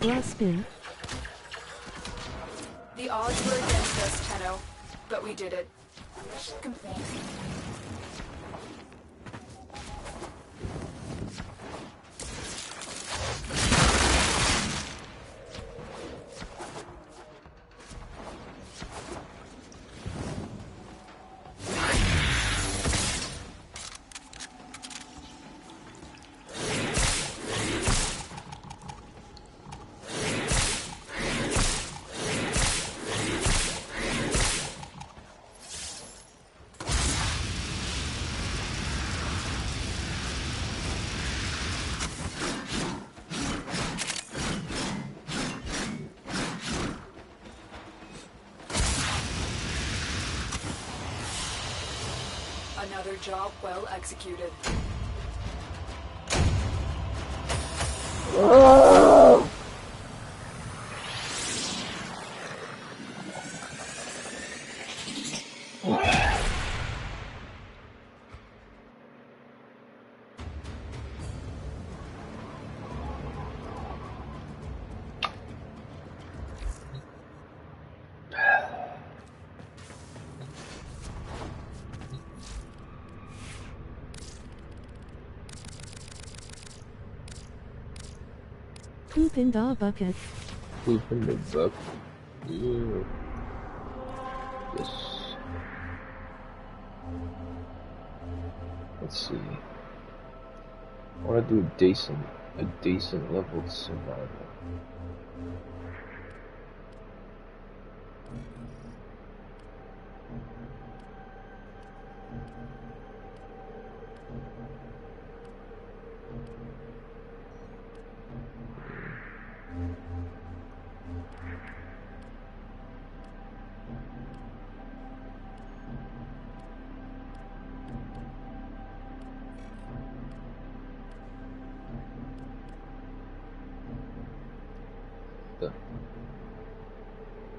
Glass spin. The odds were against us, Tenno, but we did it. Complete. Another job well executed. Oh! Poop in the bucket. Poop in the bucket. Ew. Yes. Let's see. I want to do a decent leveled survival.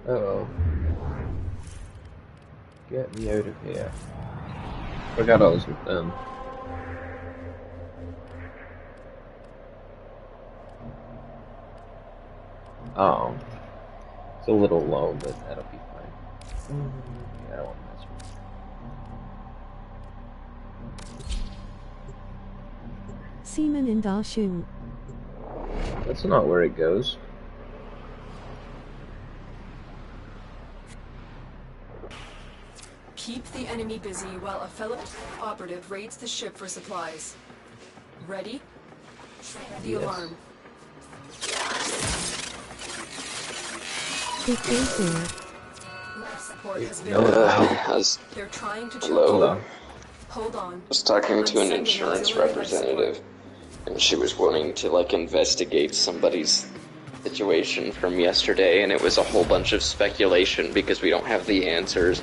Uh-oh. Get me out of here. Forgot I was with them. Oh. It's a little low, but that'll be fine. Yeah, I don't want to mess with it. Seaman in Darshun. That's not where it goes. Keep the enemy busy while a fellow operative raids the ship for supplies. Ready? The Yes. alarm. It is there. Life support has been. They're trying to Hello. Hold on. I was talking to an I'm insurance sending auxiliary life representative, and she was wanting to, like, investigate somebody's situation from yesterday, and it was a whole bunch of speculation because we don't have the answers.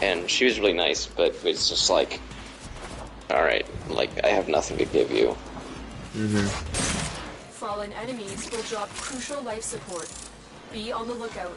And she was really nice, but it's just like, alright, like, I have nothing to give you. Fallen enemies will drop crucial life support. Be on the lookout.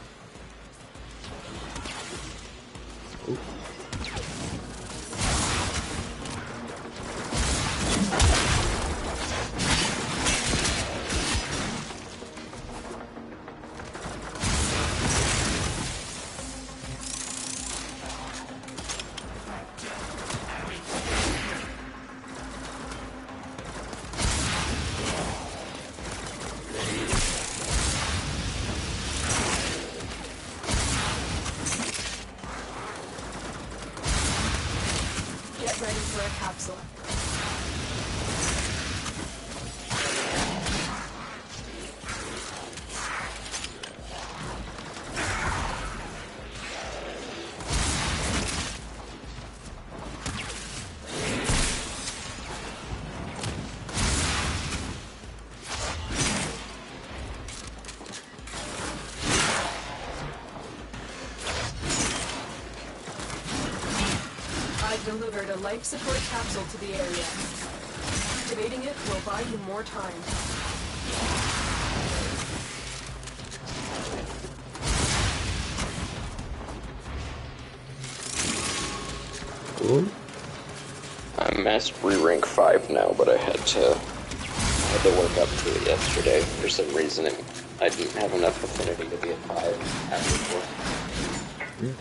Get ready for a capsule. I've delivered a life support capsule to the area. Activating it will buy you more time. Cool. I'm Mastery rank 5 now, but I had to had to work up to it yesterday. For some reason, I didn't have enough affinity to be a 5 after 4.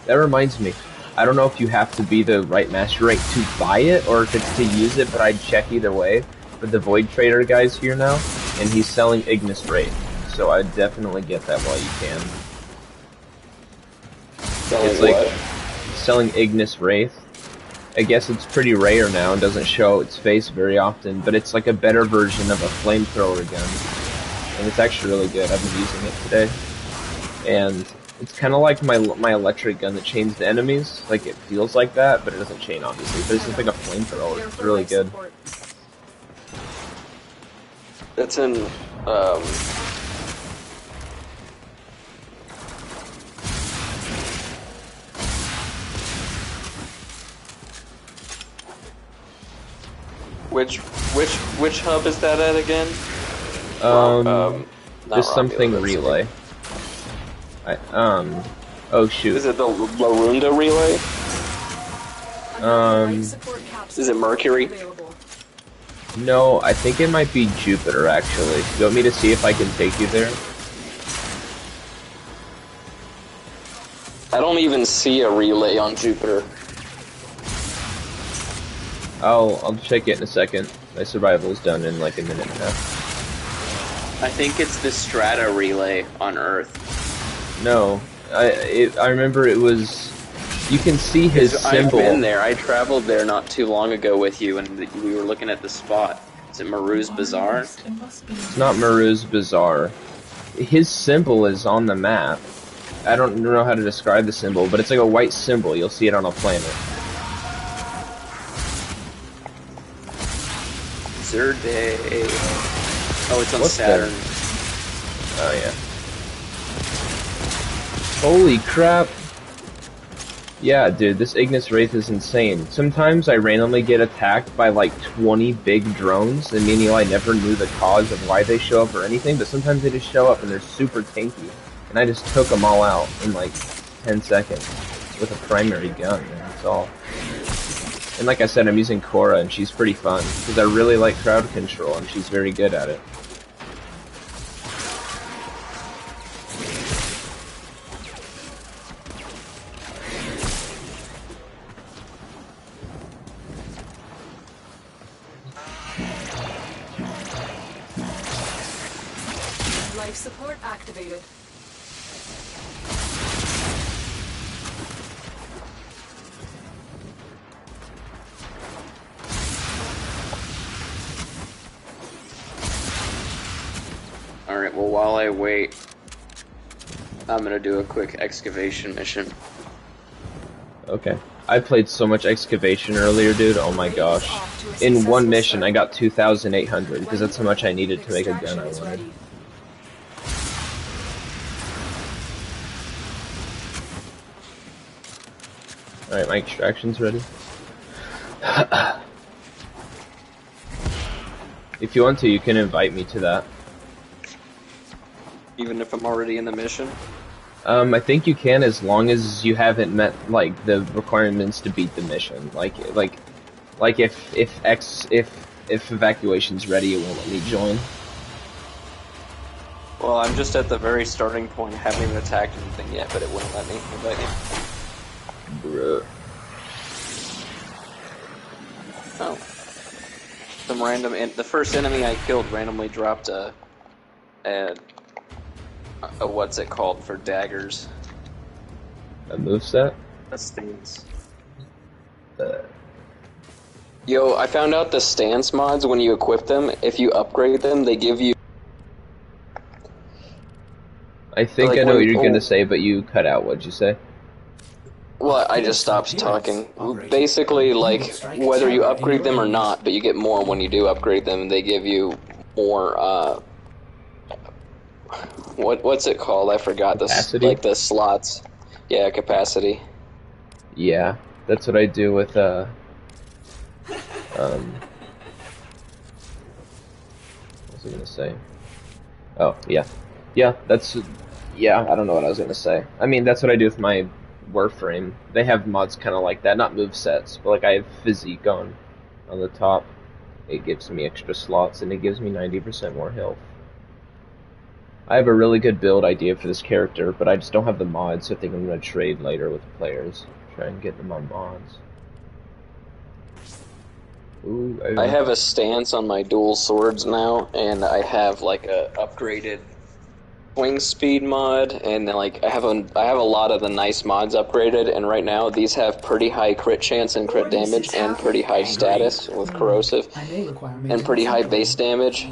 That reminds me. I don't know if you have to be the right master rate to buy it or if it's to use it, but I'd check either way. But the Void Trader guy's here now, and he's selling Ignis Wraith, so I'd definitely get that while you can. It's like selling Ignis Wraith. I guess it's pretty rare now and doesn't show its face very often, but it's like a better version of a flamethrower gun. And it's actually really good. I've been using it today. And it's kind of like my electric gun that chains the enemies. Like, it feels like that, but it doesn't chain, obviously. But it's just like a flamethrower. It's really good. That's in, Which hub is that at again? Just something relay. Oh shoot. Is it the Larunda relay? Is it Mercury? No, I think it might be Jupiter, actually. You want me to see if I can take you there? I don't even see a relay on Jupiter. I'll check it in a second. My survival's done in like a minute and a half. I think it's the Strata relay on Earth. No, I remember it was. You can see his symbol. I've been there. I traveled there not too long ago with you, and we were looking at the spot. Is it Maru's Bazaar? It's not Maru's Bazaar. His symbol is on the map. I don't know how to describe the symbol, but it's like a white symbol. You'll see it on a planet. Zerde. Oh, it's on What's Saturn. Oh yeah. Holy crap. Yeah, dude, this Ignis Wraith is insane. Sometimes I randomly get attacked by like 20 big drones, and meaning I never knew the cause of why they show up or anything, but sometimes they just show up and they're super tanky. And I just took them all out in like 10 seconds with a primary gun, and that's all. And like I said, I'm using Khora, and she's pretty fun, because I really like crowd control, and she's very good at it. Life support activated. Alright, well, while I wait, I'm gonna do a quick excavation mission. Okay. I played so much excavation earlier, dude. Oh my gosh. In one mission, I got 2,800, because that's how much I needed to make a gun I wanted. Alright, my extraction's ready. If you want to, you can invite me to that. Even if I'm already in the mission? I think you can, as long as you haven't met like the requirements to beat the mission. Like if evacuation's ready, it won't let me join. Well, I'm just at the very starting point. I haven't even attacked anything yet, but it wouldn't let me invite you. Bruh. Oh. Some random... the first enemy I killed randomly dropped a what's it called for daggers? A moveset? A stance. Yo, I found out the stance mods, when you equip them, if you upgrade them, they give you... I think like I know what when- you're gonna say, but you cut out. What'd you say? Well, I just stopped talking. Basically, like, whether you upgrade them or not, but you get more when you do upgrade them, they give you more, what's it called? I forgot. Capacity? Like the slots. Yeah, capacity. Yeah, that's what I do with, what was I gonna say? Oh, yeah. Yeah, I don't know what I was gonna say. I mean, that's what I do with my Warframe. They have mods kind of like that, not move sets, but like I have physique on the top. it gives me extra slots, and it gives me 90% more health. I have a really good build idea for this character, but I just don't have the mods, so I think I'm going to trade later with the players. Try and get them on mods. Ooh, I have a stance on my dual swords now, and I have like a upgraded swing speed mod, and like I have a lot of the nice mods upgraded, and right now these have pretty high crit chance and crit damage, and pretty high status with corrosive, and pretty high base damage.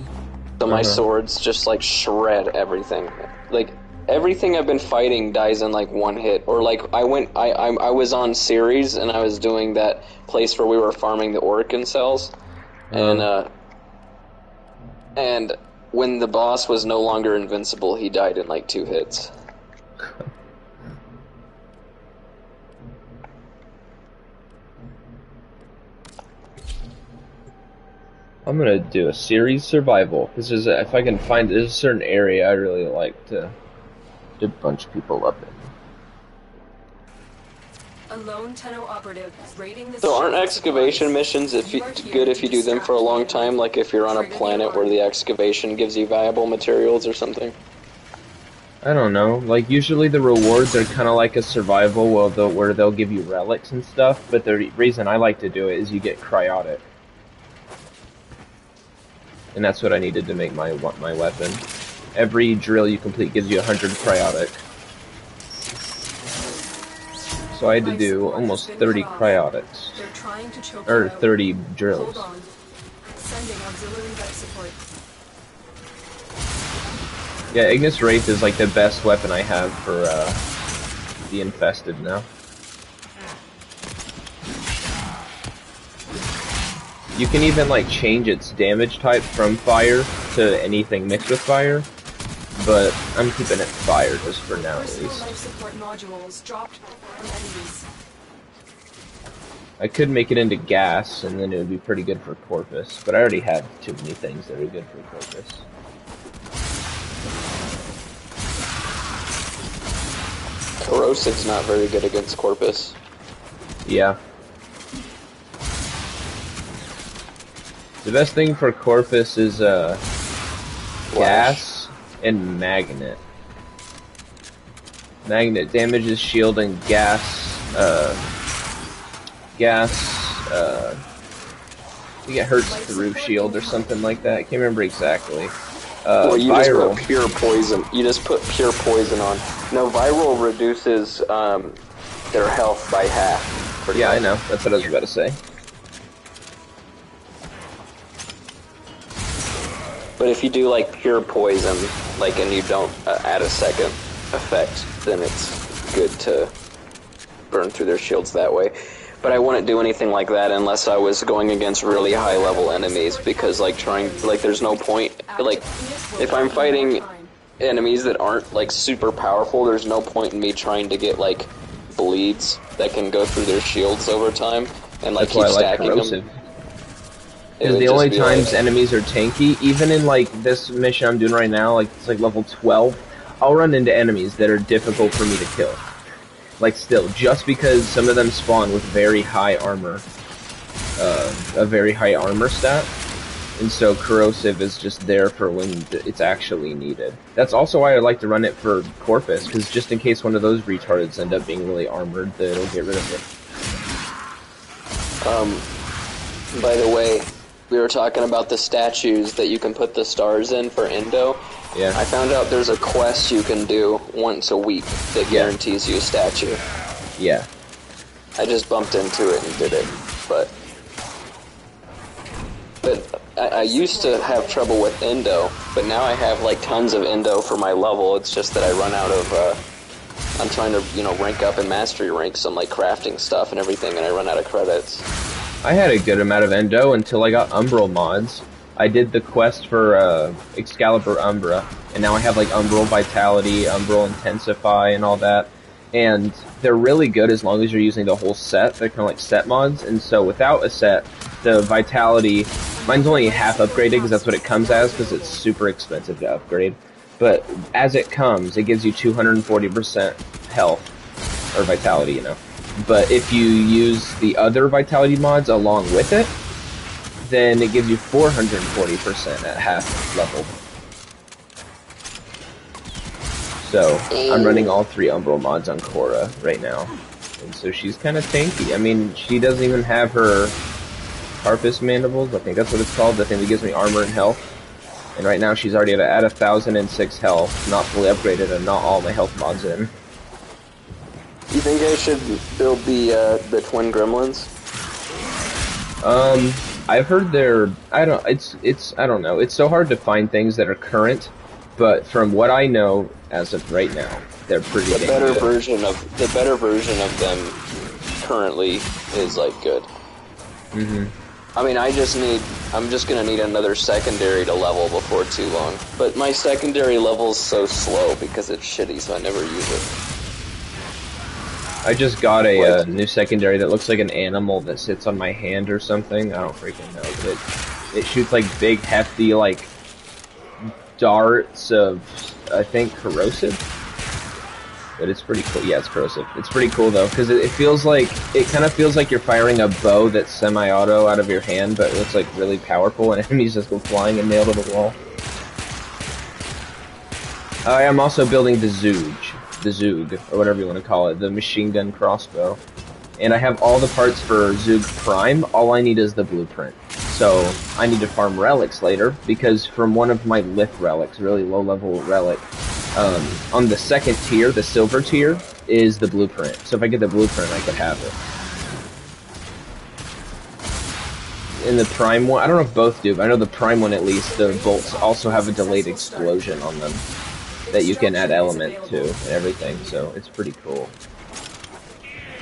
So my swords just like shred everything. Like everything I've been fighting dies in like one hit. Or like I was on series and I was doing that place where we were farming the Oricon cells, and when the boss was no longer invincible, he died in like 2 hits. I'm gonna do a series survival. If I can find there's a certain area I really like to bunch people up in. A lone Tenno operative raiding the So aren't ship excavation supplies. missions You are here good if to you do them for a long distract the time? Like if you're on a trigger the planet where alarm. the excavation gives you valuable materials or something? I don't know. Like usually the rewards are kind of like a survival, where they'll give you relics and stuff. But the reason I like to do it is you get cryotic, and that's what I needed to make my weapon. Every drill you complete gives you 100 cryotic. So I had to Life do support almost has been 30 cut off. cryotics. They're trying to choke Or you out. 30 Hold drills. on. Sending auxiliary life support. Yeah, Ignis Wraith is like the best weapon I have for the infested now. You can even like change its damage type from fire to anything mixed with fire, but I'm keeping it fire just for now at Personal least. life support modules dropped from enemies. I could make it into gas, and then it would be pretty good for Corpus, but I already have too many things that are good for Corpus. Corrosive's not very good against Corpus. Yeah. The best thing for Corpus is gas and magnet. Magnet damages shield and gas. I think it hurts through shield or something like that. I can't remember exactly. Well, you viral. just put pure poison. You just put pure poison on. No, viral reduces their health by half. Yeah, I know. That's what I was about to say. But if you do like pure poison, like, and you don't add a second effect, then it's good to burn through their shields that way. But I wouldn't do anything like that unless I was going against really high level enemies, because like there's no point, like if I'm fighting enemies that aren't like super powerful, there's no point in me trying to get like bleeds that can go through their shields over time and like That's why keep I like stacking corrosive. them. Because the only times enemies are tanky, even in like this mission I'm doing right now, like it's like level 12, I'll run into enemies that are difficult for me to kill. Like still, just because some of them spawn with very high armor, a very high armor stat, and so corrosive is just there for when it's actually needed. That's also why I like to run it for Corpus, because just in case one of those retards end up being really armored, it'll get rid of it. By the way, we were talking about the statues that you can put the stars in for Indo. Yeah. I found out there's a quest you can do once a week that guarantees you a statue. Yeah. I just bumped into it and did it, but I used to have trouble with Indo, but now I have like tons of Indo for my level. It's just that I run out of, I'm trying to, rank up in mastery ranks, so I'm like crafting stuff and everything, and I run out of credits. I had a good amount of Endo until I got Umbral mods. I did the quest for Excalibur Umbra, and now I have like Umbral Vitality, Umbral Intensify, and all that. And they're really good as long as you're using the whole set. They're kind of like set mods, and so without a set, the Vitality, mine's only half upgraded because that's what it comes as, because it's super expensive to upgrade. But as it comes, it gives you 240% health, or Vitality, But if you use the other Vitality mods along with it, then it gives you 440% at half level. So, I'm running all 3 Umbral mods on Khora right now. And so she's kind of tanky. I mean, she doesn't even have her Harpist Mandibles, I think that's what it's called, the thing that gives me armor and health. And right now she's already at 1,006 health, not fully upgraded, and not all my health mods in. You think I should build the twin gremlins? I've heard they're, I don't know, it's so hard to find things that are current, but from what I know, as of right now, they're pretty The damn better good. version of them currently is like good. Mm-hmm. I mean, I'm just gonna need another secondary to level before too long. But my secondary level's so slow because it's shitty, so I never use it. I just got a new secondary that looks like an animal that sits on my hand or something. I don't freaking know, but it shoots like big, hefty, like darts of, I think, corrosive. But it's pretty cool. Yeah, it's corrosive. It's pretty cool though, because it kind of feels like you're firing a bow that's semi-auto out of your hand, but it looks like really powerful, and enemies just go flying and nail to the wall. I am also building the Zoog, or whatever you want to call it, the machine gun crossbow. And I have all the parts for Zoog Prime. All I need is the blueprint. So I need to farm relics later, because from one of my lith relics, really low-level relic, on the second tier, the silver tier, is the blueprint. So if I get the blueprint, I could have it. In the prime one, I don't know if both do, but I know the prime one at least, the bolts also have a delayed explosion on them that you can add element to and everything, so it's pretty cool.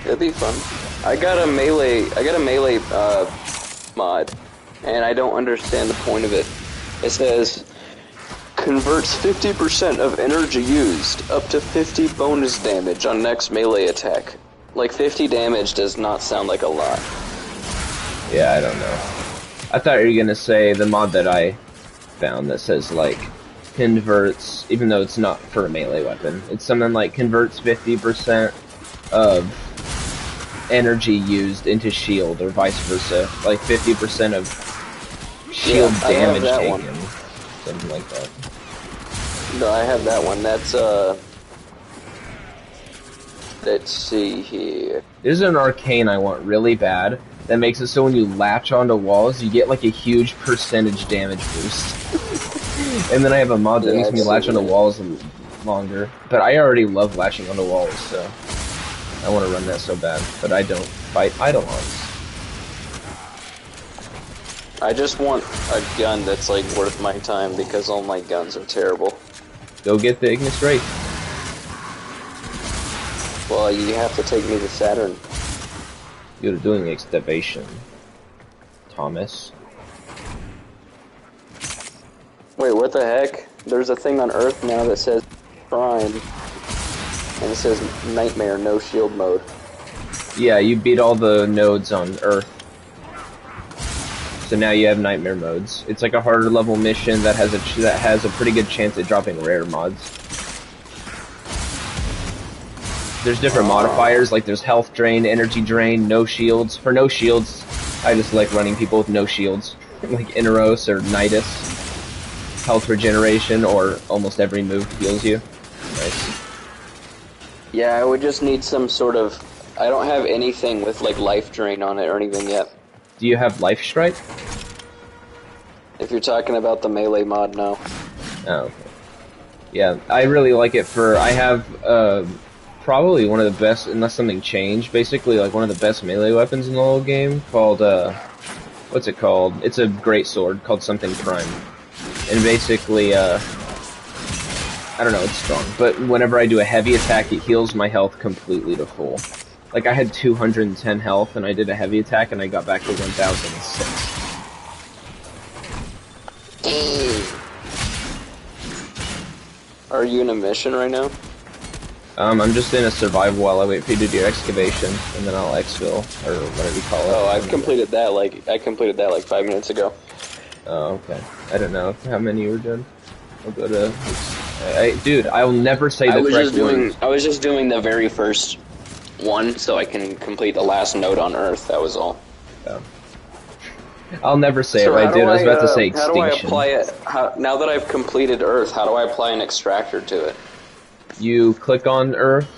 That'd be fun. I got a melee mod, and I don't understand the point of it. It says, converts 50% of energy used, up to 50 bonus damage on next melee attack. Like, 50 damage does not sound like a lot. Yeah, I don't know. I thought you were gonna say the mod that I found that says, like, converts, even though it's not for a melee weapon, it's something like converts 50% of energy used into shield, or vice versa. Like 50% of shield damage taken. Something like that. No, I have that one. That's, let's see here. There's an arcane I want really bad that makes it so when you latch onto walls, you get like a huge percentage damage boost. And then I have a mod that makes me latch onto walls longer. But I already love latching onto walls, so I want to run that so bad. But I don't fight Eidolons. I just want a gun that's like worth my time because all my guns are terrible. Go get the Ignis Wraith. Well, you have to take me to Saturn. You're doing excavation, Thomas. Wait, what the heck? There's a thing on Earth now that says Prime, and it says Nightmare, no shield mode. Yeah, you beat all the nodes on Earth. So now you have Nightmare modes. It's like a harder level mission that has a pretty good chance at dropping rare mods. There's different modifiers, like there's health drain, energy drain, no shields. For no shields, I just like running people with no shields. Like Inaros or Nidus. Health regeneration, or almost every move heals you. Nice. Yeah, I would just need some sort of... I don't have anything with like life drain on it or anything yet. Do you have Life Strike? If you're talking about the melee mod, no. Oh, okay. Yeah, I really like it for... I have, probably one of the best, unless something changed, basically like one of the best melee weapons in the whole game, called, what's it called? It's a great sword called something Prime. And basically, I don't know, it's strong, but whenever I do a heavy attack, it heals my health completely to full. Like, I had 210 health, and I did a heavy attack, and I got back to 1,006. Are you in a mission right now? I'm just in a survival while I wait for you to do your excavation, and then I'll exfil, or whatever you call it. Oh, I completed that like 5 minutes ago. Oh, okay. I don't know how many you were doing. I'll go to... dude, I will never say the correct words. I was just doing the very first one, so I can complete the last node on Earth, that was all. Oh. I'll never say it So right, how dude. do I was about to say how do I extinction. apply it? Now that I've completed Earth, how do I apply an extractor to it? You click on Earth,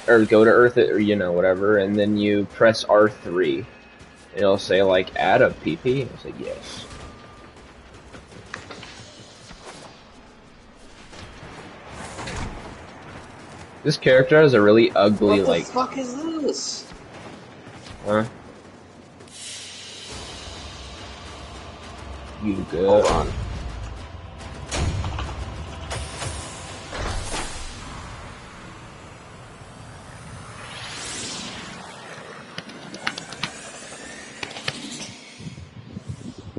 or go to Earth, or whatever, and then you press R3. It'll say like add a PP. It'll say yes. This character has a really ugly What the fuck is this? Huh? You good? Hold on.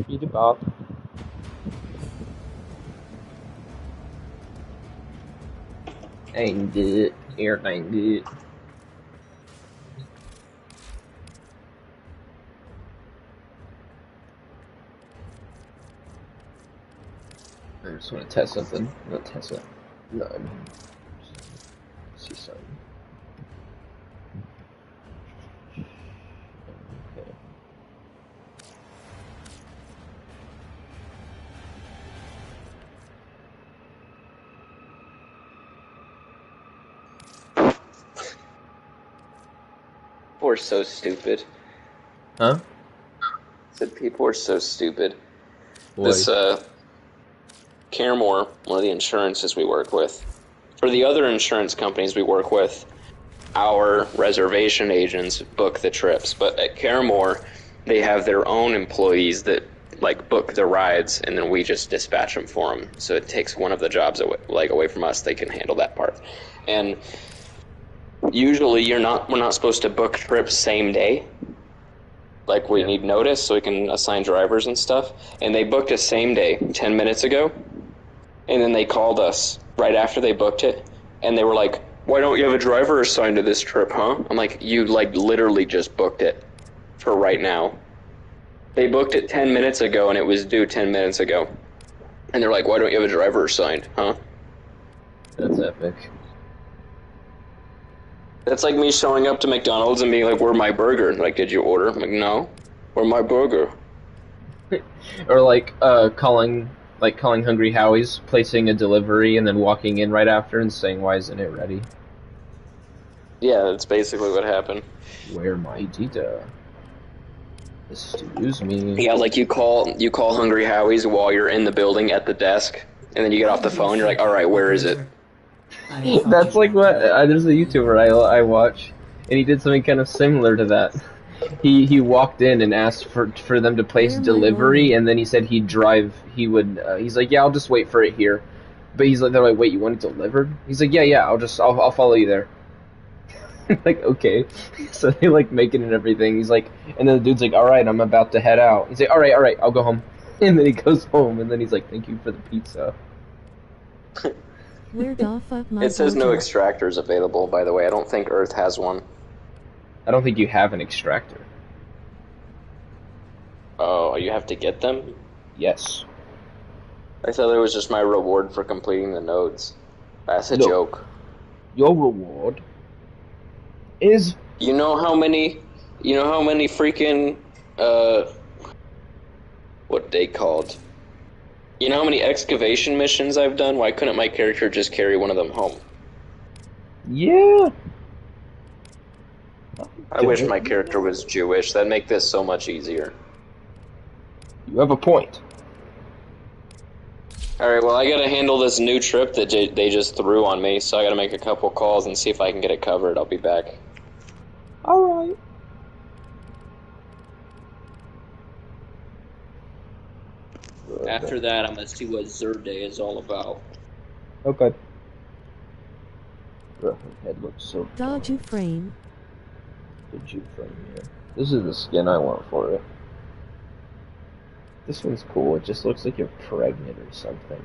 You do Bob. Ain't good. Everything good. I just want to test something. Not test it. No, I mean, see something. Okay. People are so stupid. Huh? Said people are so stupid. Boy. This Caremore, one of the insurances we work with, for the other insurance companies we work with, our reservation agents book the trips. But at Caremore, they have their own employees that like book the rides, and then we just dispatch them for them. So it takes one of the jobs away from us. They can handle that part. And usually we're not supposed to book trips same day. Like we need notice so we can assign drivers and stuff. And they booked a same day 10 minutes ago. And then they called us right after they booked it. And they were like, why don't you have a driver assigned to this trip, huh? I'm like, you literally just booked it for right now. They booked it 10 minutes ago and it was due 10 minutes ago. And they're like, why don't you have a driver assigned, huh? That's epic. That's like me showing up to McDonald's and being like, where's my burger? And like, did you order? I'm like, no. Where's my burger? Or like calling Hungry Howie's, placing a delivery, and then walking in right after and saying, "Why isn't it ready?" Yeah, that's basically what happened. Where my data? Excuse me. Yeah, like you call Hungry Howie's while you're in the building at the desk, and then you get off the phone. You're like, all right, where is it? That's like what there's a YouTuber I watch, and he did something kind of similar to that. He walked in and asked for them to place delivery, and then he said he'd drive. He's like, yeah, I'll just wait for it here. But they're like, wait, you want it delivered? He's like, yeah, I'll follow you there. Like, okay. So they like make it and everything. He's like, and then the dude's like, all right, I'm about to head out. He's like, all right, I'll go home. And then he goes home, and then he's like, thank you for the pizza. Where the fuck my It says no daughter? extractors available, by the way. I don't think Earth has one. I don't think you have an extractor. Oh, you have to get them? Yes. I thought it was just my reward for completing the nodes. That's a No. joke. Your reward is You know how many freaking, what they called? You know how many excavation missions I've done? Why couldn't my character just carry one of them home? yeah. I wish my character was Jewish. That'd make this so much easier. You have a point. Alright, well, I gotta handle this new trip that they just threw on me, so I gotta make a couple calls and see if I can get it covered. I'll be back. Alright. After that, I'm gonna see what Zerde is all about. Okay. Bro, her head looks so Dodge you frame. Did you frame here? This is the skin I want for it. This one's cool. It just looks like you're pregnant or something.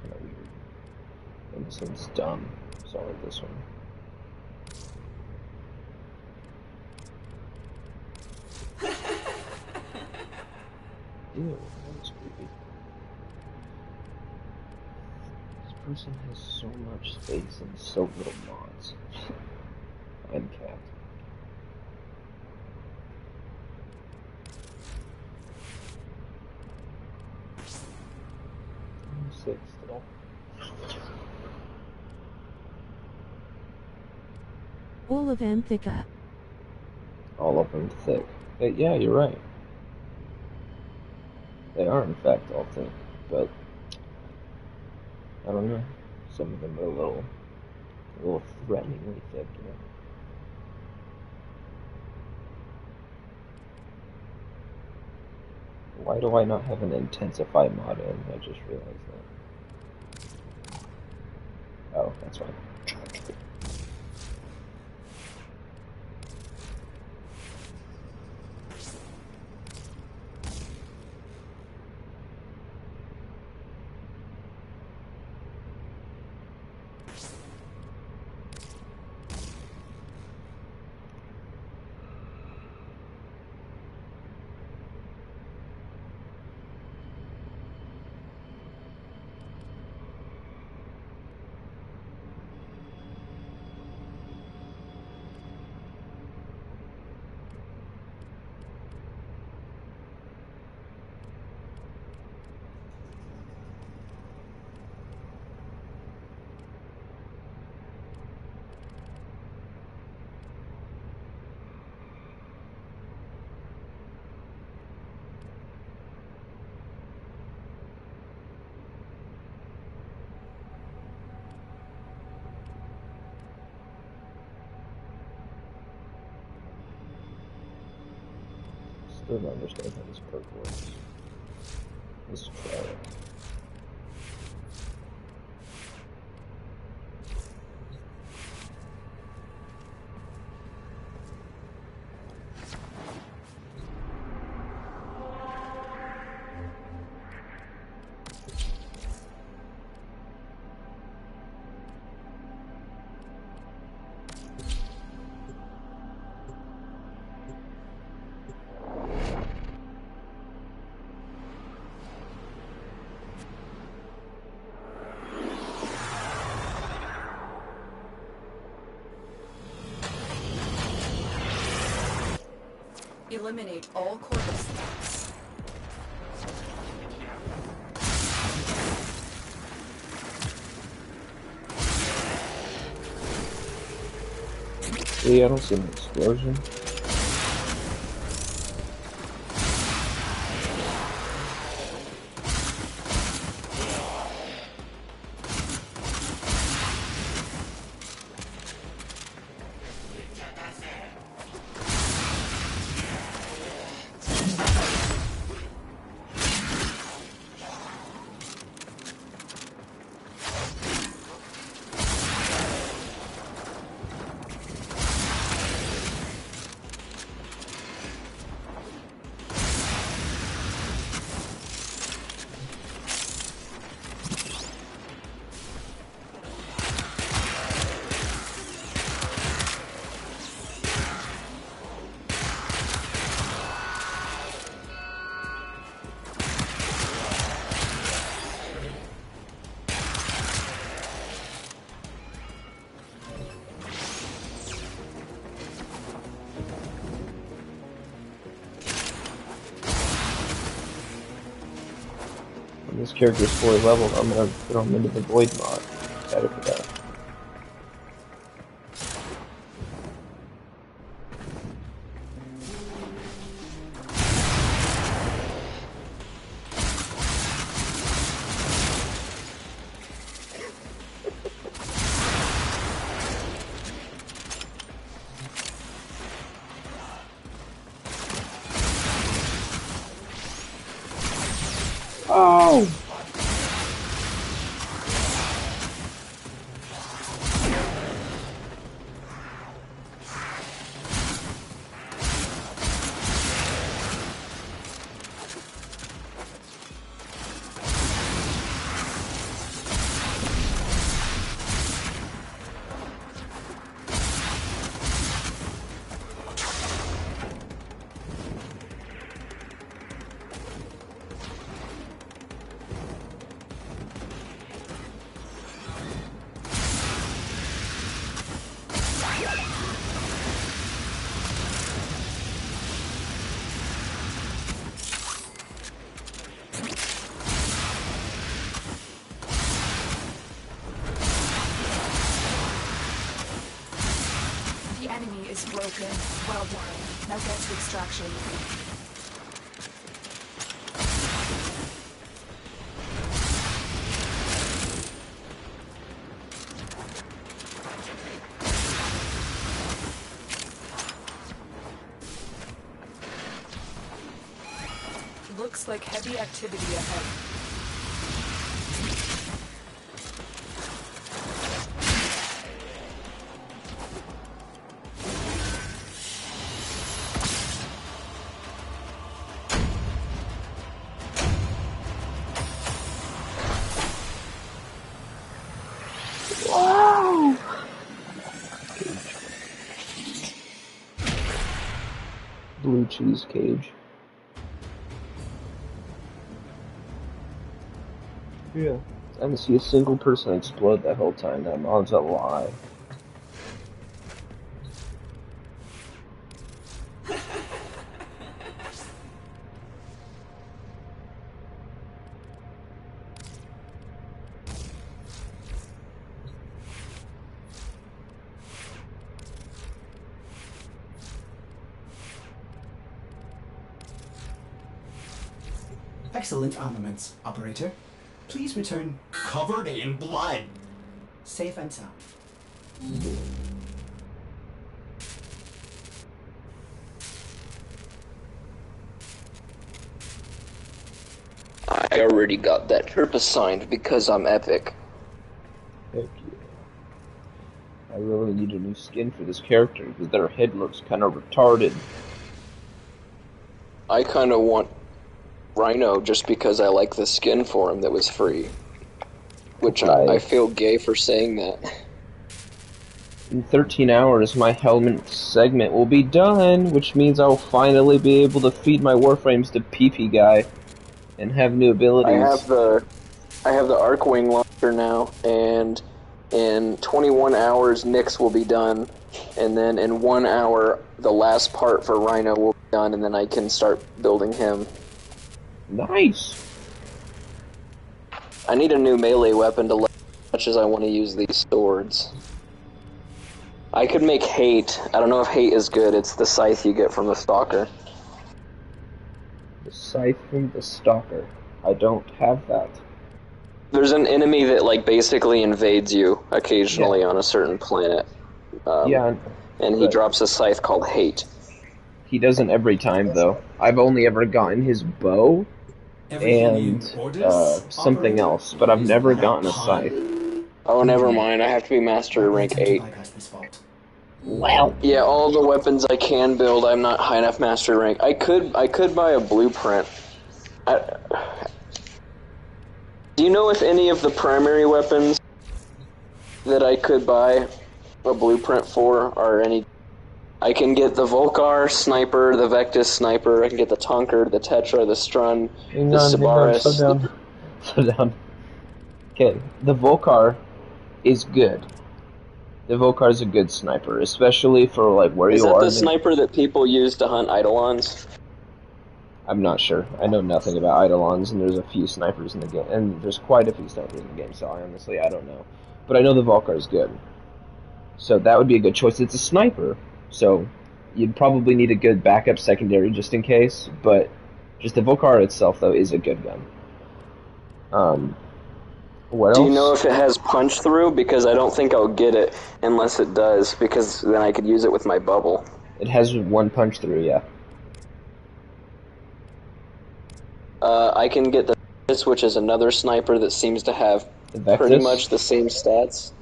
Kind of weird. And this one's dumb. So I like this one. Ew, that's creepy. This person has so much space and so little mods. And cat. All of them thicker. All of them thick. Yeah, you're right. They are in fact all thick, but I don't know. Some of them are a little threateningly thick, you know. Why do I not have an intensify mod in? I just realized that. Oh, that's fine. Still don't understand how this perk works. Let's try it. Eliminate all corpus threats. See, I don't see an explosion. When this character's fully leveled, I'm gonna throw him into the Void mod. Excited for that. Oh! It's broken. Well done. Now get to extraction. Looks like heavy activity ahead. Wow! Blue cheese cage. Yeah. I didn't see a single person explode that whole time. That mod's a lie. Excellent armaments, operator. Please return covered in blood. Safe and sound. I already got that trip assigned because I'm epic. Heck yeah. I really need a new skin for this character because their head looks kind of retarded. I kind of want Rhino just because I like the skin for him that was free. Which I feel gay for saying that. In 13 hours, my helmet segment will be done, which means I'll finally be able to feed my Warframes to PP Guy and have new abilities. I have the Arcwing launcher now, and in 21 hours, Nyx will be done, and then in 1 hour, the last part for Rhino will be done, and then I can start building him. Nice! I need a new melee weapon to learn as much as I want to use these swords. I could make Hate. I don't know if Hate is good. It's the scythe you get from the Stalker. The scythe from the Stalker. I don't have that. There's an enemy that like basically invades you occasionally on a certain planet. And he drops a scythe called Hate. He doesn't every time, though. I've only ever gotten his bow and something else, but I've never gotten a scythe. Oh, never mind. I have to be master rank 8. Well, yeah, all the weapons I can build, I'm not high enough master rank. I could buy a blueprint. Do you know if any of the primary weapons that I could buy a blueprint for are any? I can get the Volcar sniper, the Vectis sniper. I can get the Tonker, the Tetra, the Strun, the Sabaris. Slow down. Okay, the Volcar is good. The Volcar is a good sniper, especially for like where you are. Is that the sniper that people use to hunt Eidolons? I'm not sure. I know nothing about Eidolons, and there's a few snipers in the game, and there's quite a few snipers in the game. So I don't know, but I know the Volcar is good. So that would be a good choice. It's a sniper. So you'd probably need a good backup secondary just in case, but just the Volcar itself, though, is a good gun. What else? Do you know if it has punch through? Because I don't think I'll get it unless it does, because then I could use it with my bubble. It has one punch through, yeah. I can get the Vectis, which is another sniper that seems to have pretty much the same stats.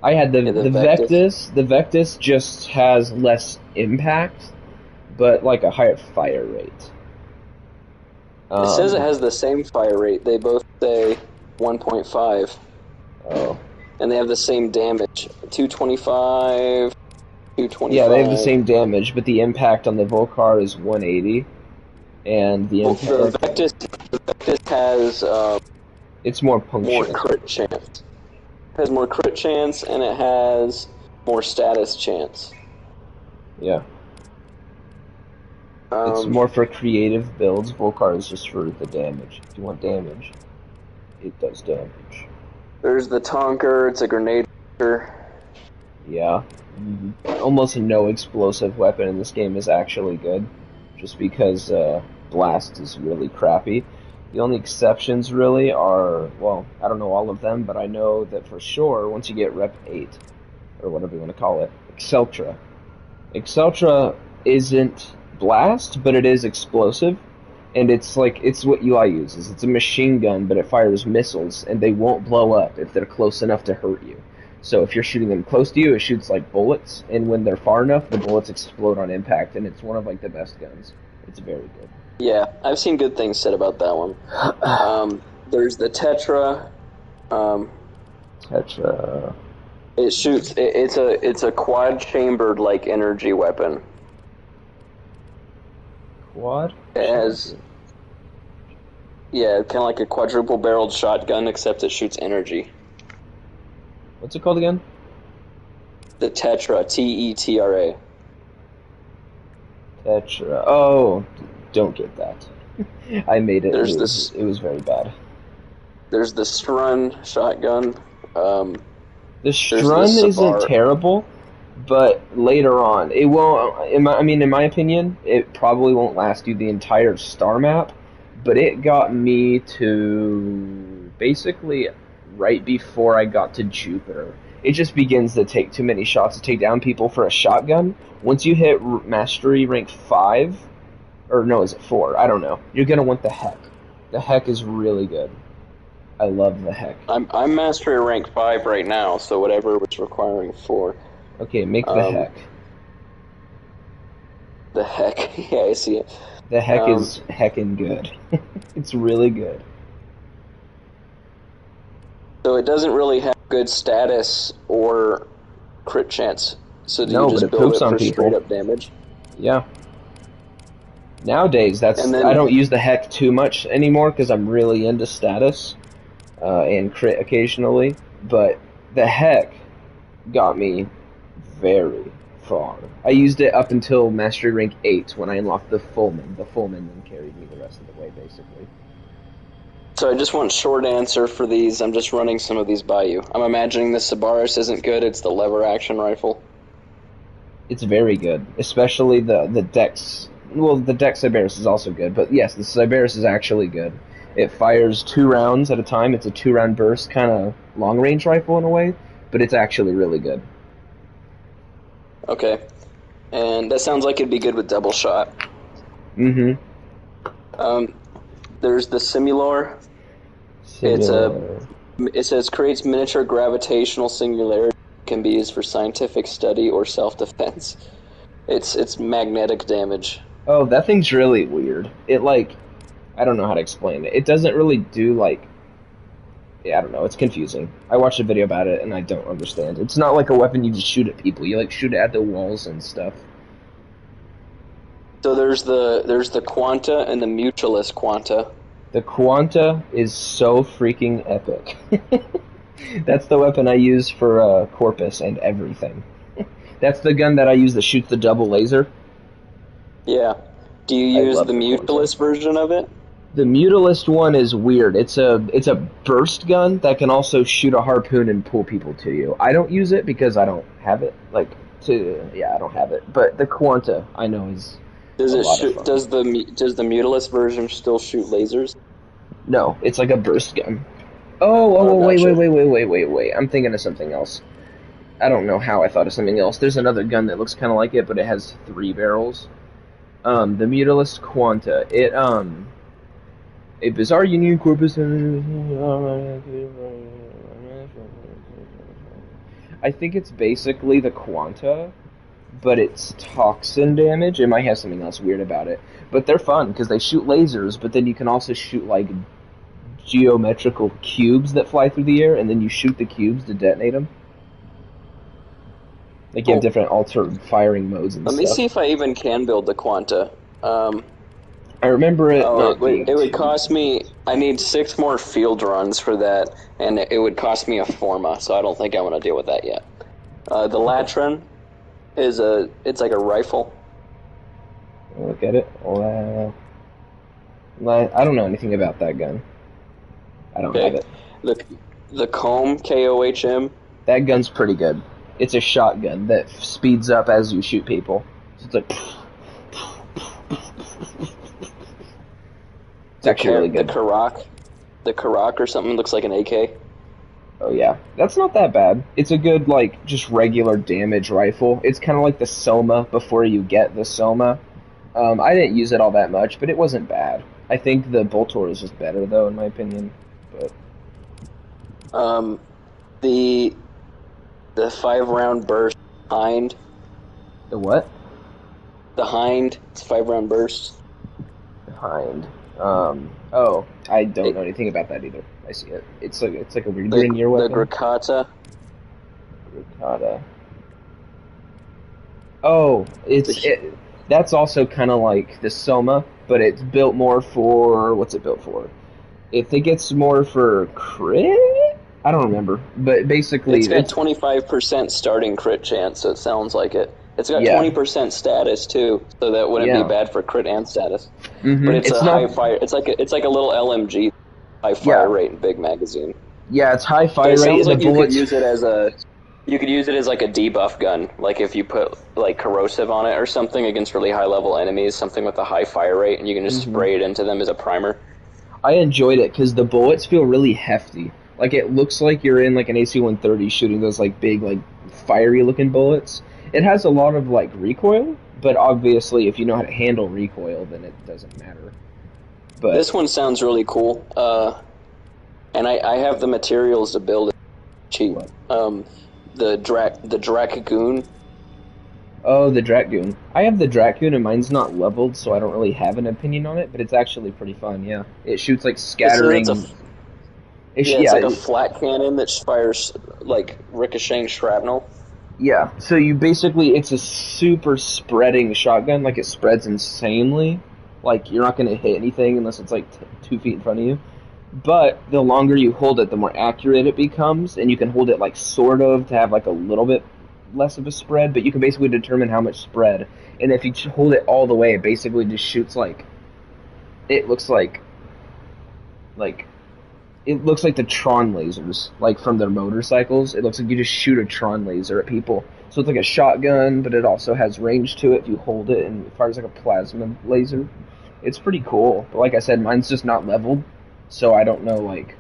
I had the Vectis. The Vectis just has less impact, but like a higher fire rate. It says it has the same fire rate. They both say 1.5. Oh. And they have the same damage. 225, 225. Yeah, they have the same damage, but the impact on the Volcar is 180. And the impact... The Vectis has... it's more punctual. More crit chance. It has more crit chance, and it has more status chance. Yeah. It's more for creative builds. Volcar is just for the damage. If you want damage, it does damage. There's the Tonker, it's a grenade launcher. Yeah. Almost no explosive weapon in this game is actually good, just because blast is really crappy. The only exceptions really are, well, I don't know all of them, but I know that for sure once you get Rep 8, or whatever you want to call it, Exceltra. Exceltra isn't blast, but it is explosive, and it's what Eli uses. It's a machine gun, but it fires missiles, and they won't blow up if they're close enough to hurt you. So if you're shooting them close to you, it shoots like bullets, and when they're far enough, the bullets explode on impact, and it's one of like the best guns. It's very good. Yeah, I've seen good things said about that one. There's the Tetra. Tetra. It shoots. It's a quad chambered like energy weapon. Quad? It has, yeah, kind of like a quadruple barreled shotgun, except it shoots energy. What's it called again? The Tetra, Tetra. Tetra. Oh, don't get that. I made it. There's It was very bad. There's the Strun shotgun. The Strun isn't terrible, but later on, it won't. In my opinion, it probably won't last you the entire star map. But it got me to basically right before I got to Jupiter. It just begins to take too many shots to take down people for a shotgun. Once you hit Mastery rank 5, or no, is it 4? I don't know. You're gonna want the Heck. The Heck is really good. I love the Heck. I'm Mastery rank 5 right now, so whatever was requiring 4. Okay, make the Heck. The Heck, yeah, I see it. The Heck is heckin' good. It's really good. So it doesn't really have good status or crit chance. So do you just build it for straight up damage? Yeah. Nowadays, I don't use the Heck too much anymore because I'm really into status and crit occasionally. But the Heck got me very far. I used it up until Mastery rank 8 when I unlocked the Fullman. The Fullman then carried me the rest of the way, basically. So I just want short answer for these. I'm just running some of these by you. I'm imagining the Sabaris isn't good. It's the lever action rifle. It's very good, especially the Dex. Well, the Dex Sabaris is also good, but yes, the Sabaris is actually good. It fires 2 rounds at a time. It's a 2-round burst kind of long-range rifle in a way, but it's actually really good. Okay. And that sounds like it'd be good with double shot. Mm-hmm. There's the Simulor. It says creates miniature gravitational singularity, can be used for scientific study or self-defense. It's magnetic damage. Oh, that thing's really weird. It I don't know how to explain it. It doesn't really do yeah, I don't know. It's confusing. I watched a video about it and I don't understand. It's not like a weapon you just shoot at people. You shoot it at the walls and stuff. So there's the Quanta and the Mutualist Quanta. The Quanta is so freaking epic. That's the weapon I use for Corpus and everything. That's the gun that I use that shoots the double laser. Yeah. Do you use the Mutualist version of it? The Mutualist one is weird. It's a burst gun that can also shoot a harpoon and pull people to you. I don't use it because I don't have it. I don't have it. But the Quanta I know is Does the Mutualist version still shoot lasers? No, it's like a burst gun. Wait. I'm thinking of something else. I don't know how I thought of something else. There's another gun that looks kind of like it, but it has 3 barrels. The Mutualist Quanta. A bizarre union corpus. I think it's basically the Quanta, but it's toxin damage. It might have something else weird about it. But they're fun because they shoot lasers, but then you can also shoot geometrical cubes that fly through the air, and then you shoot the cubes to detonate them. You have different altered firing modes and stuff. Let me see if I even can build the Quanta. I remember it. It would cost me. I need 6 more field runs for that, and it would cost me a Forma. So I don't think I want to deal with that yet. The Latran it's like a rifle. Look at it. I don't know anything about that gun. I don't have it. The Kohm, Kohm. That gun's pretty good. It's a shotgun that speeds up as you shoot people. So it's like... It's actually really good. The Khora or something looks like an AK. Oh yeah, that's not that bad. It's a good, like, just regular damage rifle. It's kind of like the Soma before you get the Soma. I didn't use it all that much, but it wasn't bad. I think the Boltor is just better, though, in my opinion. But the 5-round burst Hind. the what? The Hind. It's 5-round burst. Behind. Oh, I don't know anything about that either. I see it. It's like a weird Grineer weapon. The Grakata. Grakata. Oh, that's also kind of like the Soma, but it's built more for... What's it built for? I think it's more for crit? I don't remember, but basically... It's got 25% starting crit chance, so it sounds like it. It's got 20% status too, so that wouldn't be bad for crit and status. Mm-hmm. But it's a high fire. It's like a little LMG, high fire rate and big magazine. Yeah, it's high fire rate. It sounds like the you bullets... could use it as a... You could use it as like a debuff gun, like if you put like corrosive on it or something against really high level enemies, something with a high fire rate, and you can just spray it into them as a primer. I enjoyed it because the bullets feel really hefty. Like it looks like you're in like an AC-130 shooting those like big like fiery looking bullets. It has a lot of like recoil, but obviously if you know how to handle recoil, then it doesn't matter. But this one sounds really cool, and I have the materials to build it cheap. The Dracagoon. Oh, the Dracagoon. I have the Dracagoon and mine's not leveled, so I don't really have an opinion on it, but it's actually pretty fun, yeah. It shoots like scattering... It's like a flat cannon that fires like ricocheting shrapnel. Yeah, so you basically... It's a super spreading shotgun, like it spreads insanely. Like, you're not going to hit anything unless it's like 2 feet in front of you. But the longer you hold it, the more accurate it becomes, and you can hold it like sort of to have like a little bit less of a spread, but you can basically determine how much spread. And if you hold it all the way, it basically just shoots like... It looks like the Tron lasers, like from their motorcycles. It looks like you just shoot a Tron laser at people. So it's like a shotgun, but it also has range to it if you hold it, and it fires like a plasma laser. It's pretty cool. But like I said, mine's just not leveled. So I don't know, like,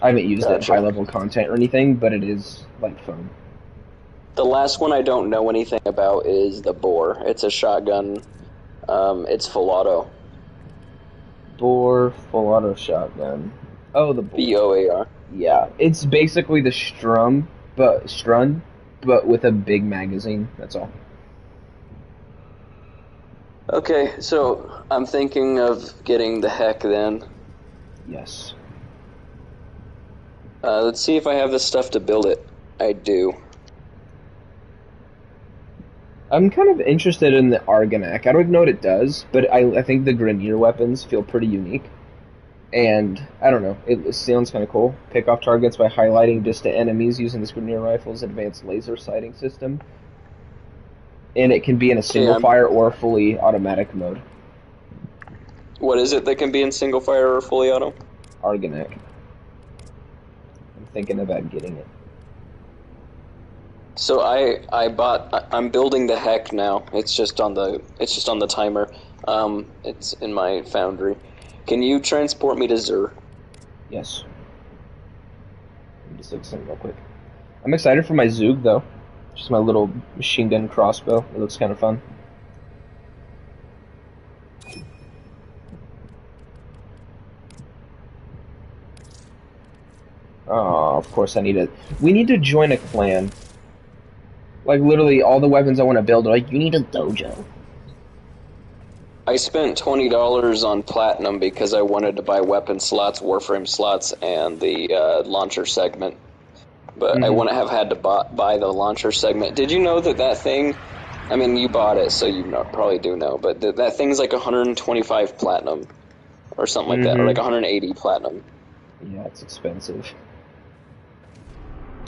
I haven't used it in high-level content or anything, but it is, like, fun. The last one I don't know anything about is the Boar. It's a shotgun. It's full auto. Boar, full auto shotgun. Oh, the Boar. BOAR. Yeah, it's basically the Strun, but with a big magazine, that's all. Okay, so I'm thinking of getting the Heck then. Yes. Let's see if I have the stuff to build it. I do. I'm kind of interested in the Argonac. I don't even know what it does, but I think the Grineer weapons feel pretty unique. And, I don't know, it sounds kind of cool. Pick off targets by highlighting distant enemies using this Grineer rifle's advanced laser sighting system. And it can be in a single fire or fully automatic mode. What is it that can be in single fire or fully auto? Argonac. I'm thinking about getting it. So I'm building the Heck now. It's just on the timer. It's in my foundry. Can you transport me to Zur? Yes. Let me just look something real quick. I'm excited for my Zug though. Just my little machine gun crossbow. It looks kind of fun. Oh, of course I need it. We need to join a clan. Like, literally, all the weapons I want to build are like, you need a dojo. I spent $20 on Platinum because I wanted to buy weapon slots, Warframe slots, and the launcher segment. But I wouldn't have had to buy the launcher segment. Did you know that thing... I mean, you bought it, so you probably do know, but that thing's like 125 Platinum. Or something like that, or like 180 Platinum. Yeah, it's expensive.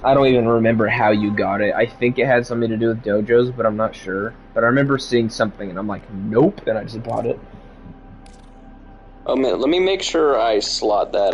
I don't even remember how you got it. I think it had something to do with dojos, but I'm not sure. But I remember seeing something, and I'm like, nope, and I just bought it. Oh man, let me make sure I slot that